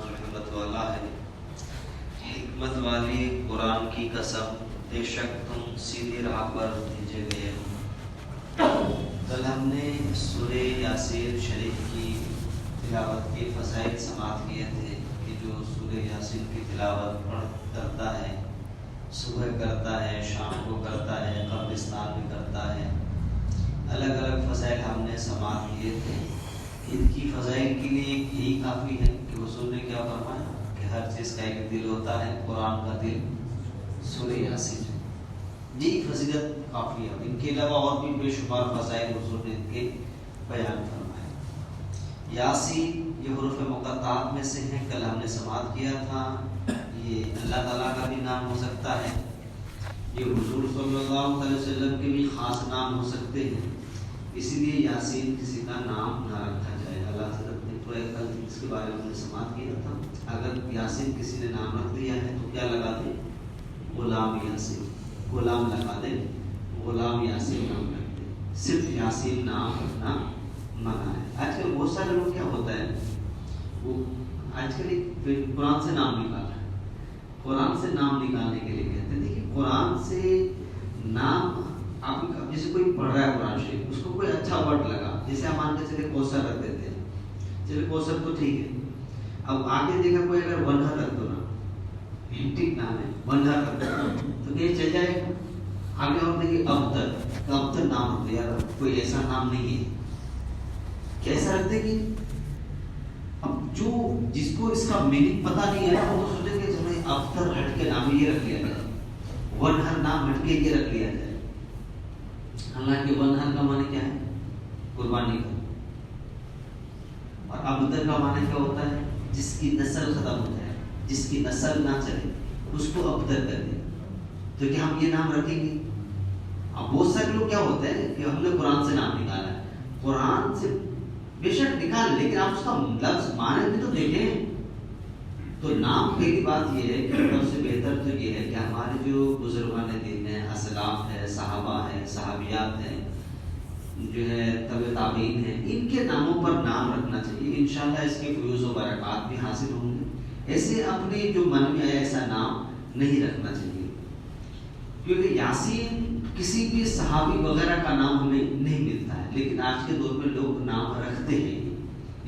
رحمت والا ہے، حکمت والی قرآن کی قسم، بے شک تم سیدھی راہ پر بھیجے گئے ہو۔ کل ہم نے سورہ یاسین شریف کی تلاوت کے فضائل سماعت کیے تھے کہ جو سورہ یاسین کی تلاوت کرتا ہے، صبح کرتا ہے، شام کو کرتا ہے، قبرستان میں کرتا ہے، الگ الگ فضائل ہم نے سماعت کیے تھے۔ ان کی فضائل کے لیے یہی کافی ہے کہ حضور نے کیا فرمایا کہ ہر چیز کا ایک دل ہوتا ہے، قرآن کا دل سورہ یاسین، جی فضیلت کافی ہے۔ ان کے علاوہ اور بھی بے شمار فضائل حضور نے ان کے بیان فرمائے۔ یاسین یہ حروف مقطعات میں سے ہیں، کل ہم نے سماعت کیا تھا۔ یہ اللہ تعالیٰ کا بھی نام ہو سکتا ہے، یہ حضور صلی اللہ علیہ وسلم کے بھی خاص نام ہو سکتے ہیں، اسی لیے یاسین کسی کا نام نہ رکھا جائے۔ اللہ حضرت نے تو کل اس کے بارے میں ہم نے سماعت کیا تھا، اگر یاسین کسی نے نام رکھ دیا ہے تو کیا لگا دیں؟ غلام یاسین، غلام لگا دیں، غلام یاسین نام رکھ دیں، صرف یاسین نام رکھنا منع ہے۔ آج کل بہت سارے لوگ کیا ہوتا ہے، وہ آج کل قرآن سے نام نکال رہے ہیں، قرآن سے نام نکالنے کے لیے کہتے ہیں۔ دیکھیے قرآن سے نام، آپ جیسے کوئی پڑھ رہا ہے قرآن شریف، اس کو کوئی اچھا ورڈ لگا، جیسے ہم مان کے چلے کوثر رکھ دیتے ہیں، چلے کوثر تو ٹھیک ہے، اب آگے دیکھا کوئی اگر ونہر رکھ دو نا، ٹھیک نام ہے ونہر رکھ دو تو یہ چل جائے گا۔ آگے اور دیکھیے ابتر، ابتر نام رکھ دو، یار کوئی ایسا نام نہیں ہے، کیسا رکھ دے گی؟ اب جو جس کو اس کا میننگ پتہ نہیں ہے وہ تو سوچے کہ چلو ابتر ہٹ کے نام یہ رکھ لیا جائے، ونہر نام ہٹ کے یہ رکھ لیا جائے۔ حالانکہ ونہر کا معنی کیا ہے؟ قربانی کا، اور ابتر کا معنی کیا ہوتا ہے؟ جس کی نسل ختم ہو جائے، جس کی نسل نہ چلے اس کو ابتر کر دیں، تو کیا ہم یہ نام رکھیں گے؟ اب بہت سارے لوگ کیا ہوتے ہیں کہ ہم نے قرآن سے نام نکالا ہے، قرآن سے بے شک نکال، لیکن آپ اس کا لفظ معنی بھی تو دیکھیں۔ تو نام پہلی بات یہ ہے کہ سب سے بہتر تو یہ ہے کہ ہمارے جو بزرگان دین ہیں، اسلاف ہے، صحابہ ہیں، صحابیات ہیں، جو ہے تبع تابعین ہیں، ان کے ناموں پر نام رکھنا چاہیے، انشاءاللہ اس کے فیوز و برکات بھی حاصل ہوں گے۔ ایسے اپنے جو من میں آیا ایسا نام نہیں رکھنا چاہیے، کیونکہ یاسین کسی بھی صحابی وغیرہ کا نام ہمیں نہیں ملتا ہے، لیکن آج کے دور میں لوگ نام رکھتے ہیں،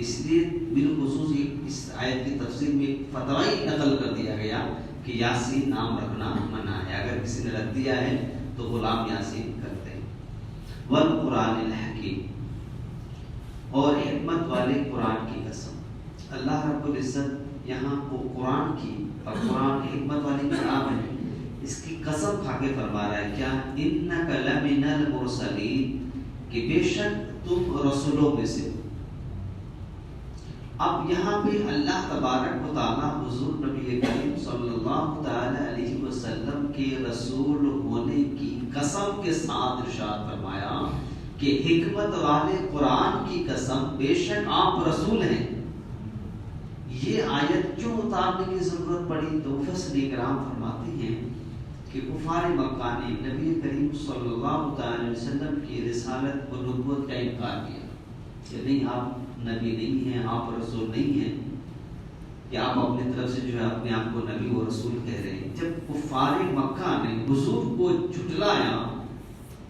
اس لیے بالخصوص اس آیت کی تفسیر میں فتوی نقل کر دیا گیا کہ یاسین نام رکھنا منع ہے، اگر کسی نے رکھ دیا ہے تو غلام یاسین کرتے ہیں۔ والقرآن الحکیم، اور حکمت والے قرآن کی قسم۔ اللہ رب العزت یہاں کو قرآن کی، اور قرآن حکمت والی کتاب ہے، اس کی قسم کھا کے فرما رہا ہے کیا؟ انک لمن المرسلین، کہ بے شک تم رسولوں میں سے۔ اب یہاں پہ اللہ تبارک و تعالیٰ حضور نبی کریم صلی اللہ تعالی علیہ وسلم کے رسول ہونے کی قسم کے ساتھ ارشاد فرمایا کہ حکمت والے قرآن کی قسم، بے شک آپ رسول ہیں۔ یہ آیت کیوں اتارنے کی ضرورت پڑی؟ تو مفسرین کرام فرماتے ہیں کہ کفار مکہ نے نبی کریم صلی اللہ تعالی علیہ وسلم کی رسالت و نبوت کا انکار کیا کہ نہیں، آپ نبی نہیں ہیں، آپ رسول نہیں ہیں، کہ آپ اپنی طرف سے جو ہے اپنے آپ کو نبی و رسول کہہ رہے ہیں۔ جب کفار مکہ نے حضور کو جھٹلایا،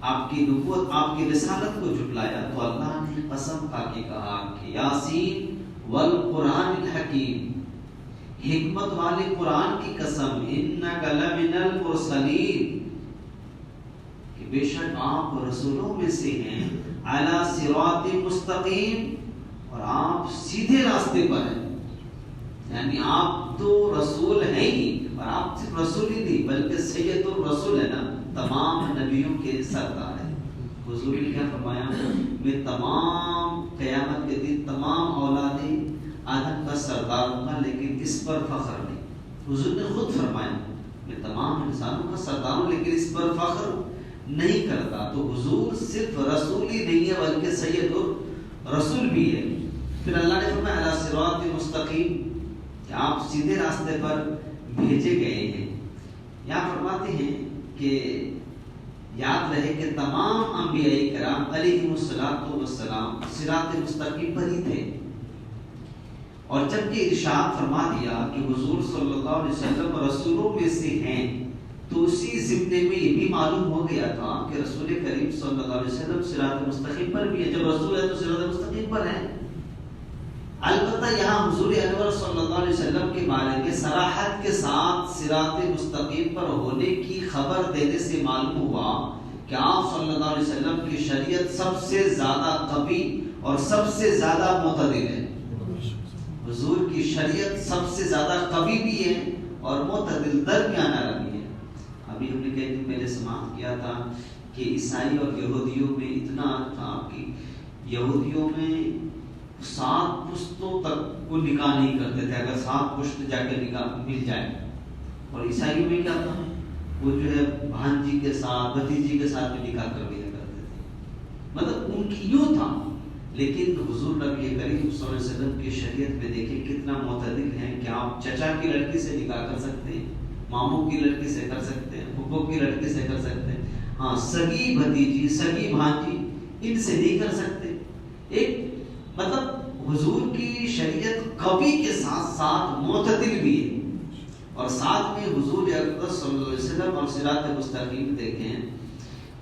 آپ کی نبوت، آپ کی رسالت کو جھٹلایا، تو اللہ نے قسم کھا کے کہا کہ یاسین والقرآن الحکیم، حکمت والے قرآن کی قسم، انک لمن المرسلین، کہ بے شک آپ رسولوں میں سے ہیں، علی صراط مستقیم، اور آپ سیدھے راستے پر ہیں۔ یعنی آپ تو رسول ہیں ہی، اور آپ صرف رسول ہی نہیں بلکہ سید الرسول ہے نا، تمام نبیوں کے سردار ہیں۔ حضور نے کیا فرمایا؟ میں تمام قیامت کے دن تمام اولاد آدم کا سردار ہوں گا، لیکن اس پر فخر نہیں۔ حضور نے خود فرمایا میں تمام انسانوں کا سردار ہوں لیکن اس پر فخر نہیں کرتا۔ تو حضور صرف رسول ہی نہیں ہے بلکہ سید الرسول بھی ہے۔ پھر اللہ نے فرمایا علی صراط مستقیم، کہ آپ سیدھے راستے پر بھیجے گئے ہیں۔ یہاں فرماتے ہیں کہ یاد رہے کہ تمام انبیاء کرام علیہم السلام صراط مستقیم پر ہی تھے، اور جب یہ ارشاد فرما دیا کہ حضور صلی اللہ علیہ وسلم رسولوں میں سے ہیں، تو اسی ضمن میں یہ بھی معلوم ہو گیا تھا کہ رسول کریم صلی اللہ علیہ وسلم صراط مستقیم پر بھی ہے۔ جب رسول ہے تو صراط مستقیم پر ہے۔ البتہ یہاں حضور انور صلی اللہ علیہ وسلم کے بارے میں صراحت کے ساتھ صراط مستقیم پر ہونے کی خبر دینے سے معلوم ہوا کہ آپ صلی اللہ علیہ وسلم کی شریعت سب سے زیادہ قوی اور سب سے زیادہ معتدل ہے۔ حضور کی شریعت سب سے زیادہ قوی بھی ہے اور معتدل درمیانہ بھی ہے۔ ابھی ہم نے کئی دن پہلے سماعت کیا تھا کہ عیسائی اور یہودیوں میں اتنا تھا کہ یہودیوں میں 7 پشتوں تک وہ نکاح نہیں کرتے تھے، اگر 7 پشت جا کے نکاح مل جائے، اور عیسائیوں میں کیا تھا، وہ جو ہے بھانجی کے ساتھ بھتیجی کے ساتھ بھی نکاح کر لیا کرتے تھے، مطلب ان کی یوں تھا۔ لیکن حضور نبی کریم صلی اللہ علیہ وسلم کی شریعت میں دیکھیں کتنا معتدل ہے کہ آپ چچا کی لڑکی سے نکاح کر سکتے ہیں، ماموں کی لڑکی سے کر سکتے ہیں، پھپھو کی لڑکی سے کر سکتے ہیں، ہاں سگی بھتیجی سگی بھانجی ان سے نہیں کر سکتے۔ ایک مطلب حضور کی شریعت قوی کے ساتھ ساتھ معتدل بھی ہے، اور ساتھ میں حضور اقدس صلی اللہ علیہ وسلم اور صراط مستقیم دیکھیں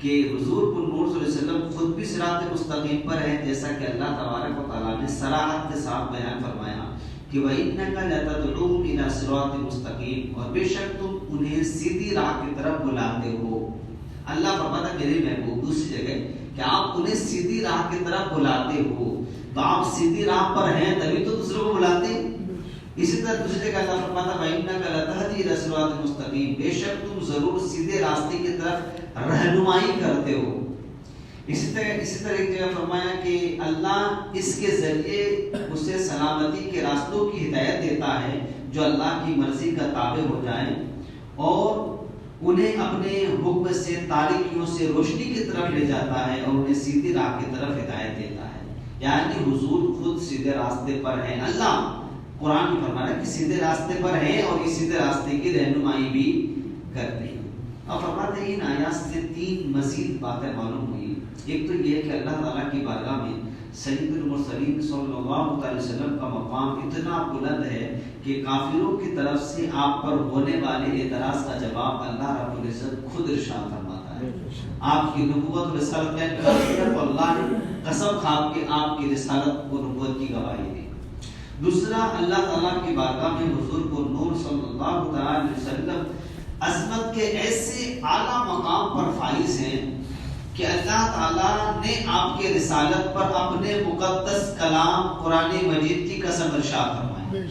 کہ حضور پر نور صلی اللہ علیہ وسلم خود بھی صراط مستقیم پر ہے، جیسا کہ اللہ تبارک و تعالیٰ نے صراحت کے ساتھ بیان فرمایا کہ وَإِنَّكَ لَتَدْعُوهُمْ إِلَىٰ صِرَاطٍ مُسْتَقِيمٍ، اور بے شک تم انہیں سیدھی راہ کی طرف بلاتے ہو۔ اللہ فرماتا میرے محبوب دوسری جگہ کہ آپ انہیں سیدھی راہ کی طرف بلاتے ہو، تو آپ سیدھی راہ پر ہیں تبھی تو دوسروں کو بلاتے ہیں۔ اسی طرح دوسری جگہ اللہ فرماتا وَإِنَّكَ لَتَهْدِي إِلَىٰ صِرَاطٍ مُسْتَقِيمٍ، بے شک تم ضرور سیدھے راستے کی طرف رہنمائی کرتے ہو۔ اسی طرح ایک جگہ فرمایا کہ اللہ اس کے ذریعے اسے سلامتی کے راستوں کی ہدایت دیتا ہے جو اللہ کی مرضی کا تابع ہو جائیں، اور انہیں اپنے حکم سے تاریکیوں سے روشنی کی طرف لے جاتا ہے اور انہیں سیدھی راہ کی طرف ہدایت دیتا ہے۔ یعنی حضور خود سیدھے راستے پر ہیں، اللہ قرآن میں فرما رہا ہے کہ سیدھے راستے پر ہیں اور اس سیدھے راستے کی رہنمائی بھی کرتے ہیں۔ اب فرماتے ہیں ان آیات سے 3 مزید باتیں معلوم ہوئی۔ ایک تو یہ کہ اللہ تعالیٰ کی بارگاہ میں سید المرسلین صلی اللہ علیہ وسلم کا مقام اتنا بلند ہے کہ کافروں کی طرف سے آپ پر ہونے والے اعتراض کا جواب اللہ رب العزت خود ارشاد فرماتا ہے۔ آپ کی نبوت اور رسالت کا انکار تو اللہ نے قسم کھا کے آپ کی رسالت اور نبوت کی گواہی دی۔ دوسرا، اللہ تعالیٰ کی بارگاہ میں حضور کو نور صلی اللہ علیہ وسلم عظمت کے ایسے اعلیٰ مقام پر فائز ہیں کہ اللہ تعالیٰ نے آپ کے رسالت پر اپنے مقدس کلام قرآن مجید کی قسم ارشاد فرمائی،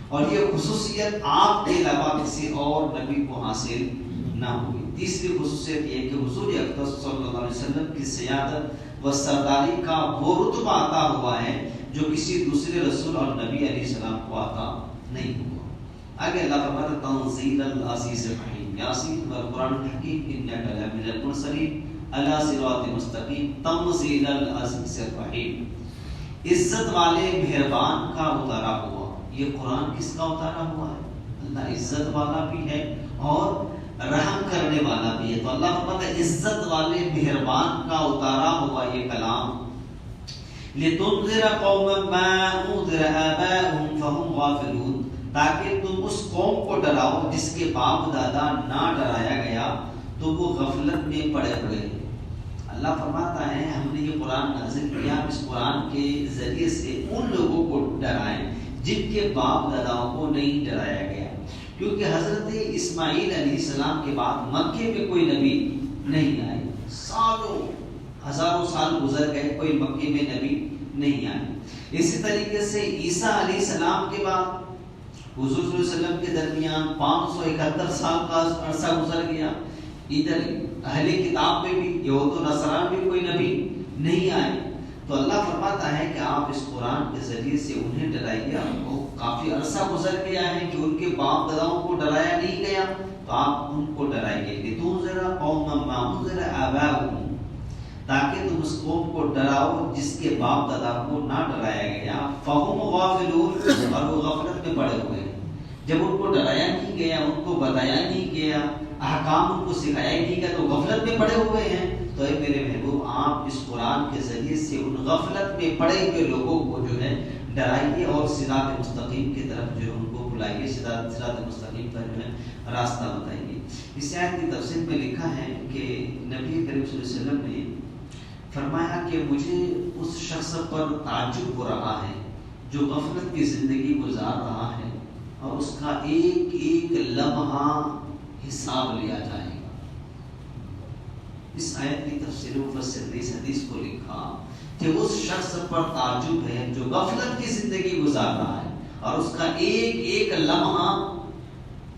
اور یہ خصوصیت آپ کے علاوہ کسی اور نبی کو حاصل نہ ہوئی۔ تیسری خصوصیت یہ کہ حضور اقدس صلی اللہ علیہ وسلم کی سیادت و سرداری کا وہ رتبہ عطا ہوا ہے جو کسی دوسرے رسول اور نبی علیہ السلام کو عطا نہیں ہوا۔ آگے اللہ فرماتا ہے تنزیل العزیز الرحیم، یاسین والقرآن الحکیم انک لمن المرسلین علی صراط مستقیم تنزیل العزیز الرحیم۔ عزت والے مہربان کا اتارا ہوا، یہ قرآن کس کا اتارا ہوا ہے؟ اللہ عزت والا بھی ہے اور رحم کرنے والا بھی ہے، تو اللہ فرماتا ہے عزت والے مہربان کا اتارا ہوا یہ کلام لِتُنذِرَ قَوْمًا مَا أُنذِرَ آبَاؤُهُمْ فَهُمْ غَافِلُونَ، تاکہ تم اس قوم کو ڈراؤ جس کے باپ دادا نہ ڈرایا گیا تو وہ غفلت میں پڑے ہوئے ہیں۔ اللہ فرماتا ہے ہم نے یہ قرآن نازل کیا، اس قرآن کے ذریعے سے ان لوگوں کو ڈرائیں جن کے باپ داداؤں کو نہیں ڈرایا گیا، کیونکہ حضرت اسماعیل علیہ السلام کے بعد مکے میں کوئی نبی نہیں آئے، سالوں ہزاروں سال گزر گئے، کوئی مکے میں نبی نہیں آئے۔ اسی طریقے سے عیسیٰ علیہ السلام کے بعد حضور صلی اللہ علیہ وسلم کے درمیان 571 سال کا عرصہ گزر گیا، ادھر اہل کتاب میں بھی یہود و نصارہ میں کوئی نبی نہیں آئے، تو اللہ فرماتا ہے کہ آپ اس قرآن کے ذریعے سے انہیں ڈرائیے، آپ کو کافی عرصہ گزر گیا ہے کہ ان کے باپ داداؤں کو ڈرایا نہیں گیا، تو آپ ان کو ڈرائیے لِتُنذِرَ قَوْمًا مَا أُنذِرَ آبَاؤُهُمْ، تاکہ تم اس قوم کو ڈراؤ جس کے باپ دادا کو نہ ڈرایا گیا، فَهُمْ غَافِلُونَ، اور وہ غفلت میں پڑے ہوئے ہیں۔ جب ان کو ڈرایا نہیں گیا، ان کو بتایا نہیں گیا احکام ان کو سکھایا ہی نہیں گیا تو غفلت میں پڑے ہوئے ہیں. تو اے میرے محبوب آپ اس قرآن کے ذریعے سے ان غفلت میں پڑے ہوئے لوگوں کو جو ہے ڈرائیے اور صراط مستقیم کی طرف جو ہے ان کو بلائیے, صراط مستقیم کا جو ہے راستہ بتائیے. اس آیت کی تفسیر میں لکھا ہے کہ نبی کریم صلی اللہ علیہ وسلم نے فرمایا کہ مجھے اس شخص پر تعجب ہو رہا ہے جو غفلت کی زندگی گزار رہا ہے اور اس کا ایک ایک لمحہ حساب لیا جائے گا. اس آیت کی تفسیر مفسر نے اس حدیث کو لکھا کہ اس شخص پر تعجب ہے جو غفلت کی زندگی گزار رہا ہے اور اس کا ایک ایک لمحہ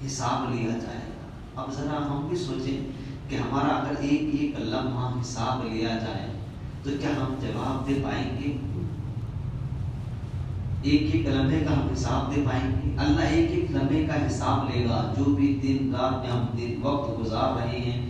حساب لیا جائے گا. اب ذرا ہم بھی سوچیں کہ ہمارا اگر ایک ایک لمحہ حساب لیا جائے تو کیا ہم جواب دے پائیں گے؟ ایک ایک لمحے کا ہم حساب دے پائیں گے؟ اللہ ایک ایک لمحے کا حساب لے گا. جو بھی دن رات میں ہم دن وقت گزار رہے ہیں